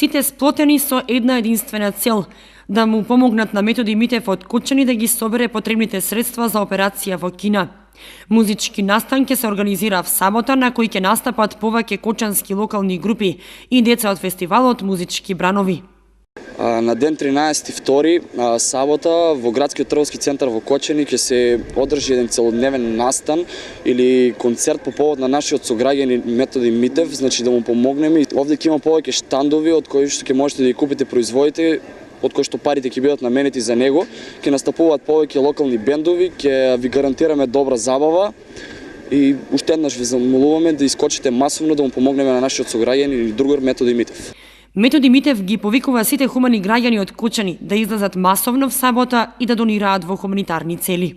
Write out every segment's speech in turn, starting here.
Сите сплотени со една единствена цел – да му помогнат на Методи Митев од Кочани да ги собере потребните средства за операција во Кина. Музички настан ќе се организира в сабота, на кој ќе настапат повеќе кочански локални групи и деца од фестивалот Музички бранови. На ден 13.2. сабота во градскиот трговски центар во Кочани ќе се одржи еден целодневен настан или концерт по повод на нашиот сограѓани Методи Митев, значи да му помогнеме. Овде ќе има повеќе штандови од кои што ќе можете да ги купите производите, од кои што парите ќе бидат наменети за него. Ќе настапуваат повеќе локални бендови, ќе ви гарантираме добра забава и уште еднаш ве замолуваме да искочите масовно да му помогнеме на нашиот сограѓани или другар Методи Митев. Методи Митев ги повикува сите хумани граѓани од Кочани да излезат масовно в сабота и да донираат во хуманитарни цели.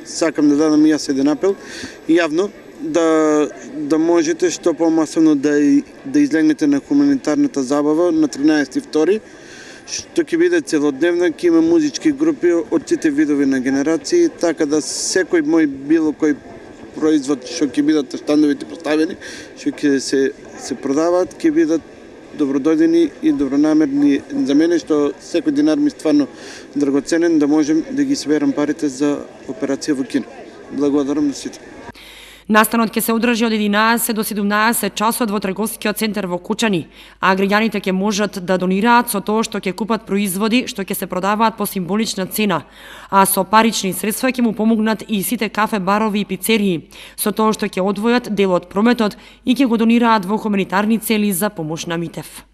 Сакам да дадам и јас еден апел јавно да можете што помасовно да излегнете на хуманитарната забава на 13.2. што ќе биде целодневна, ќе има музички групи од сите видови на генерации, така да секој мој било кој производ што ќе бидат штандовите поставени, што ќе се продаваат, ќе бидат добродојдени и добронамерни за мене, што секој динар ми стварно драгоценен да можем да ги соберам парите за операција во Кина. Благодарам на сите. Настанот ќе се одржи од 11 до 17 часот во трговскиот центар во Кочани, а граѓаните ќе можат да донираат со тоа што ќе купат производи што ќе се продаваат по символична цена, а со парични средства ќе му помогнат и сите кафе, барови и пицерии, со тоа што ќе одвојат дел од прометот и ќе го донираат во хуманитарни цели за помош на Митев.